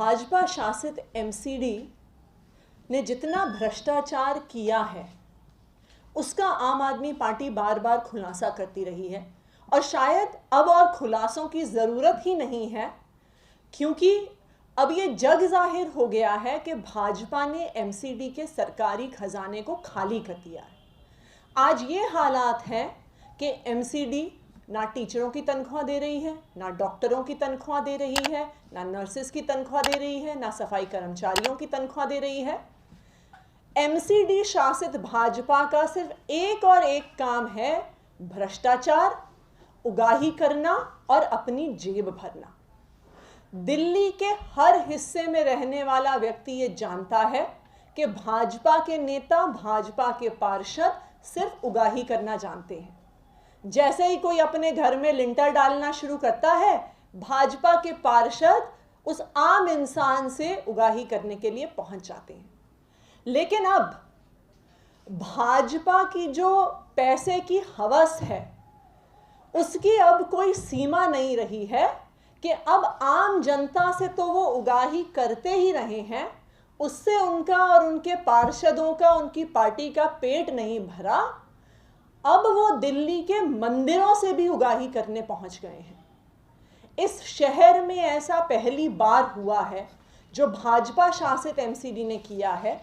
भाजपा शासित एमसीडी ने जितना भ्रष्टाचार किया है उसका आम आदमी पार्टी बार बार खुलासा करती रही है और शायद अब और खुलासों की ज़रूरत ही नहीं है, क्योंकि अब ये जग जाहिर हो गया है कि भाजपा ने एमसीडी के सरकारी खजाने को खाली कर दिया है। आज ये हालात हैं कि एमसीडी ना टीचरों की तनख्वाह दे रही है, ना डॉक्टरों की तनख्वाह दे रही है, ना नर्सेस की तनख्वाह दे रही है, ना सफाई कर्मचारियों की तनख्वाह दे रही है। एमसीडी शासित भाजपा का सिर्फ एक और एक काम है, भ्रष्टाचार, उगाही करना और अपनी जेब भरना। दिल्ली के हर हिस्से में रहने वाला व्यक्ति ये जानता है कि भाजपा के नेता, भाजपा के पार्षद सिर्फ उगाही करना जानते हैं। जैसे ही कोई अपने घर में लिंटर डालना शुरू करता है, भाजपा के पार्षद उस आम इंसान से उगाही करने के लिए पहुंच जाते हैं। लेकिन अब भाजपा की जो पैसे की हवस है उसकी अब कोई सीमा नहीं रही है कि अब आम जनता से तो वो उगाही करते ही रहे हैं, उससे उनका और उनके पार्षदों का, उनकी पार्टी का पेट नहीं भरा। अब वो दिल्ली के मंदिरों से भी उगाही करने पहुंच गए हैं। इस शहर में ऐसा पहली बार हुआ है जो भाजपा शासित एमसीडी ने किया है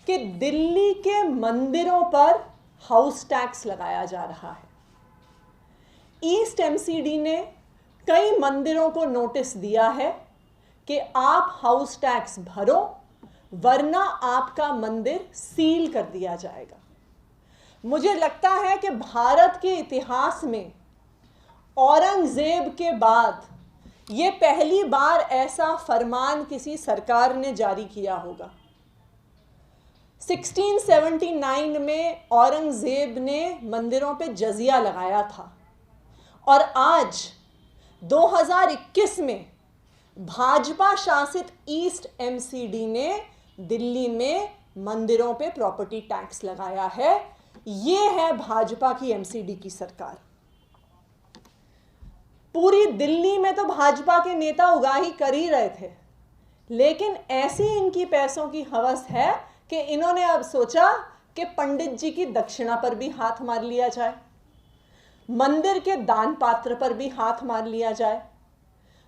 कि दिल्ली के मंदिरों पर हाउस टैक्स लगाया जा रहा है। ईस्ट एमसीडी ने कई मंदिरों को नोटिस दिया है कि आप हाउस टैक्स भरो वरना आपका मंदिर सील कर दिया जाएगा। मुझे लगता है कि भारत के इतिहास में औरंगजेब के बाद ये पहली बार ऐसा फरमान किसी सरकार ने जारी किया होगा। 1679 में औरंगजेब ने मंदिरों पे जजिया लगाया था और आज 2021 में भाजपा शासित ईस्ट एमसीडी ने दिल्ली में मंदिरों पे प्रॉपर्टी टैक्स लगाया है। ये है भाजपा की एमसीडी की सरकार। पूरी दिल्ली में तो भाजपा के नेता उगाही कर ही रहे थे, लेकिन ऐसी इनकी पैसों की हवस है कि इन्होंने अब सोचा कि पंडित जी की दक्षिणा पर भी हाथ मार लिया जाए, मंदिर के दान पात्र पर भी हाथ मार लिया जाए।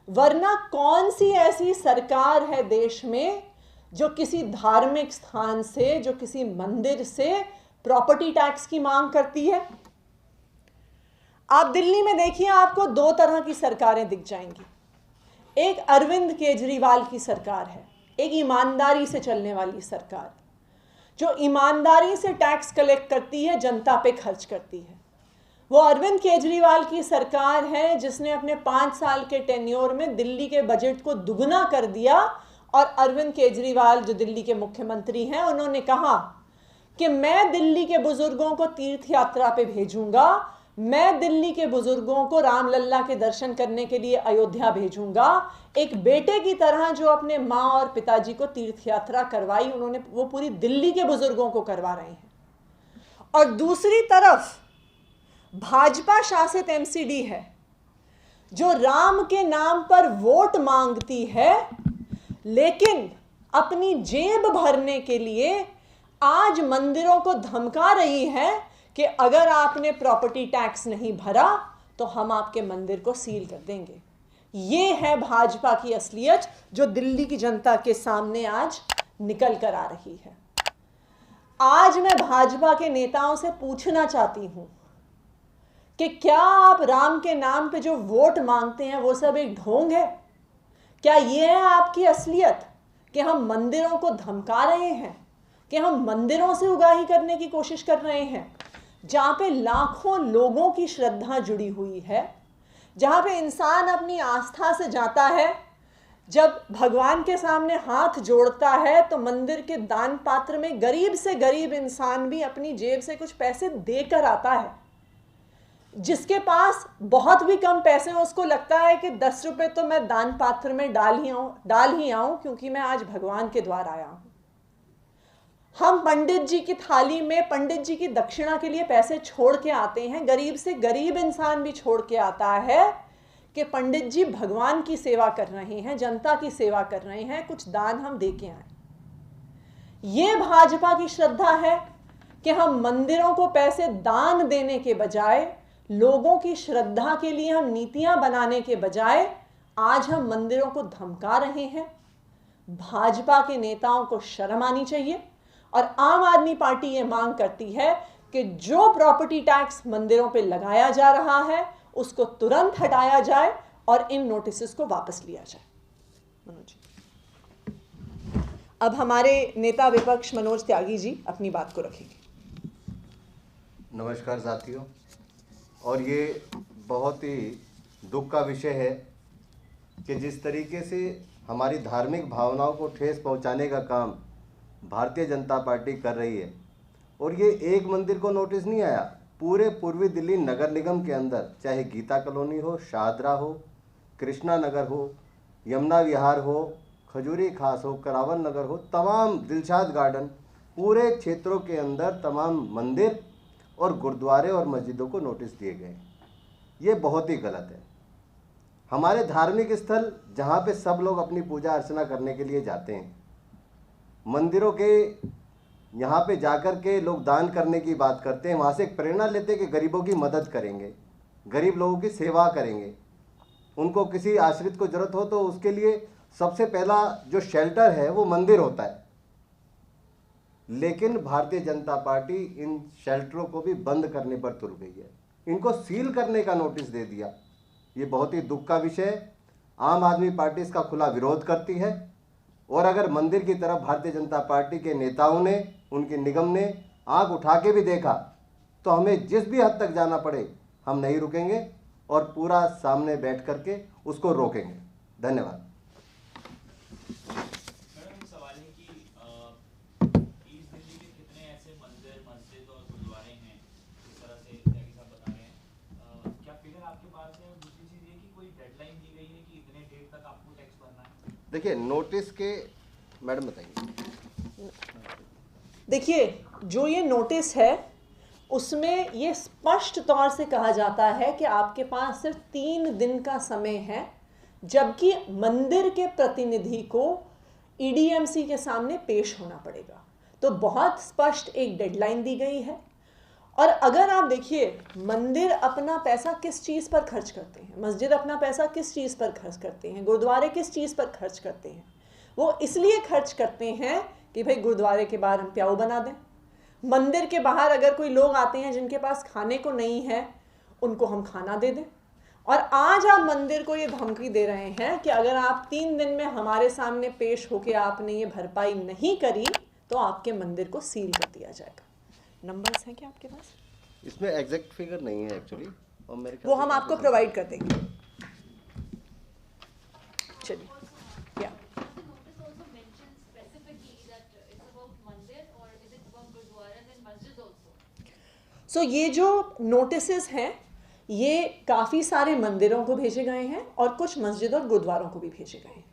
वरना कौन सी ऐसी सरकार है देश में जो किसी धार्मिक स्थान से, जो किसी मंदिर से प्रॉपर्टी टैक्स की मांग करती है? आप दिल्ली में देखिए, आपको दो तरह की सरकारें दिख जाएंगी। एक अरविंद केजरीवाल की सरकार है, एक ईमानदारी से चलने वाली सरकार, जो ईमानदारी से टैक्स कलेक्ट करती है, जनता पे खर्च करती है। वो अरविंद केजरीवाल की सरकार है जिसने अपने 5 साल के टेन्योर में दिल्ली के बजट को दुगना कर दिया। और अरविंद केजरीवाल जो दिल्ली के मुख्यमंत्री हैं, उन्होंने कहा कि मैं दिल्ली के बुजुर्गों को तीर्थ यात्रा पे भेजूंगा, मैं दिल्ली के बुजुर्गों को रामलल्ला के दर्शन करने के लिए अयोध्या भेजूंगा। एक बेटे की तरह जो अपने माँ और पिताजी को तीर्थ यात्रा करवाई, उन्होंने वो पूरी दिल्ली के बुजुर्गों को करवा रहे हैं। और दूसरी तरफ भाजपा शासित एमसीडी है जो राम के नाम पर वोट मांगती है, लेकिन अपनी जेब भरने के लिए आज मंदिरों को धमका रही है कि अगर आपने प्रॉपर्टी टैक्स नहीं भरा तो हम आपके मंदिर को सील कर देंगे। ये है भाजपा की असलियत जो दिल्ली की जनता के सामने आज निकल कर आ रही है। आज मैं भाजपा के नेताओं से पूछना चाहती हूं कि क्या आप राम के नाम पे जो वोट मांगते हैं वो सब एक ढोंग है? क्या ये है आपकी असलियत कि हम मंदिरों को धमका रहे हैं, कि हम मंदिरों से उगाही करने की कोशिश कर रहे हैं, जहाँ पे लाखों लोगों की श्रद्धा जुड़ी हुई है, जहाँ पे इंसान अपनी आस्था से जाता है, जब भगवान के सामने हाथ जोड़ता है तो मंदिर के दान पात्र में गरीब से गरीब इंसान भी अपनी जेब से कुछ पैसे देकर आता है। जिसके पास बहुत भी कम पैसे हैं उसको लगता है कि 10 रुपये तो मैं दान पात्र में डाल ही आऊं क्योंकि मैं आज भगवान के द्वार आया हूं। हम पंडित जी की थाली में पंडित जी की दक्षिणा के लिए पैसे छोड़ के आते हैं, गरीब से गरीब इंसान भी छोड़ के आता है कि पंडित जी भगवान की सेवा कर रहे हैं, जनता की सेवा कर रहे हैं, कुछ दान हम दे के आए। ये भाजपा की श्रद्धा है कि हम मंदिरों को पैसे दान देने के बजाय, लोगों की श्रद्धा के लिए हम नीतियां बनाने के बजाय आज हम मंदिरों को धमका रहे हैं। भाजपा के नेताओं को शर्म आनी चाहिए। और आम आदमी पार्टी ये मांग करती है कि जो प्रॉपर्टी टैक्स मंदिरों पे लगाया जा रहा है उसको तुरंत हटाया जाए और इन नोटिस को वापस लिया जाए। मनोज जी, अब हमारे नेता विपक्ष मनोज त्यागी जी अपनी बात को रखेंगे। नमस्कार साथियों, और ये बहुत ही दुख का विषय है कि जिस तरीके से हमारी धार्मिक भावनाओं को ठेस पहुंचाने का काम भारतीय जनता पार्टी कर रही है, और ये एक मंदिर को नोटिस नहीं आया, पूरे पूर्वी दिल्ली नगर निगम के अंदर, चाहे गीता कॉलोनी हो, शाहदरा हो, कृष्णा नगर हो, यमुना विहार हो, खजूरी खास हो, करावन नगर हो, तमाम दिलशाद गार्डन, पूरे क्षेत्रों के अंदर तमाम मंदिर और गुरुद्वारे और मस्जिदों को नोटिस दिए गए। ये बहुत ही गलत है। हमारे धार्मिक स्थल जहाँ पे सब लोग अपनी पूजा अर्चना करने के लिए जाते हैं, मंदिरों के यहाँ पे जाकर के लोग दान करने की बात करते हैं, वहाँ से एक प्रेरणा लेते हैं कि गरीबों की मदद करेंगे, गरीब लोगों की सेवा करेंगे, उनको किसी आश्रित को जरूरत हो तो उसके लिए सबसे पहला जो शेल्टर है वो मंदिर होता है। लेकिन भारतीय जनता पार्टी इन शेल्टरों को भी बंद करने पर तुल गई है, इनको सील करने का नोटिस दे दिया। ये बहुत ही दुख का विषय है। आम आदमी पार्टी इसका खुला विरोध करती है, और अगर मंदिर की तरफ भारतीय जनता पार्टी के नेताओं ने, उनके निगम ने आंख उठा के भी देखा तो हमें जिस भी हद तक जाना पड़े हम नहीं रुकेंगे और पूरा सामने बैठ करके उसको रोकेंगे। धन्यवाद। मैडम, सवाल है कि ईस्ट दिल्ली के कितने ऐसे मंदिर, मस्जिद और गुरुद्वारे हैं जिस तरह से त्यागी साहब बता रहे हैं, क्या फिगर आपके पास है? और दूसरी चीज़ ये कि कोई डेडलाइन दी गई है कि इतने डेट तक आपको टैक्स भरना है? देखिए, नोटिस के, मैडम बताइए। देखिए, जो ये नोटिस है उसमें ये स्पष्ट तौर से कहा जाता है कि आपके पास सिर्फ 3 दिन का समय है, जबकि मंदिर के प्रतिनिधि को ईडीएमसी के सामने पेश होना पड़ेगा। तो बहुत स्पष्ट एक डेडलाइन दी गई है। और अगर आप देखिए, मंदिर अपना पैसा किस चीज़ पर खर्च करते हैं, मस्जिद अपना पैसा किस चीज़ पर खर्च करते हैं, गुरुद्वारे किस चीज़ पर खर्च करते हैं? वो इसलिए खर्च करते हैं कि भाई गुरुद्वारे के बाहर हम प्याऊ बना दें, मंदिर के बाहर अगर कोई लोग आते हैं जिनके पास खाने को नहीं है उनको हम खाना दे दें। और आज आप मंदिर को ये धमकी दे रहे हैं कि अगर आप 3 दिन में हमारे सामने पेश होकर आपने ये भरपाई नहीं करी तो आपके मंदिर को सील कर दिया जाएगा। नंबर्स हैं क्या आपके पास? इसमें एग्जैक्ट फिगर नहीं है एक्चुअली, और मेरे वो हम आपको प्रोवाइड कर देंगे। चलिए, क्या सो ये जो नोटिसेस हैं ये काफ़ी सारे मंदिरों को भेजे गए हैं और कुछ मस्जिद और गुरुद्वारों को भी भेजे गए हैं।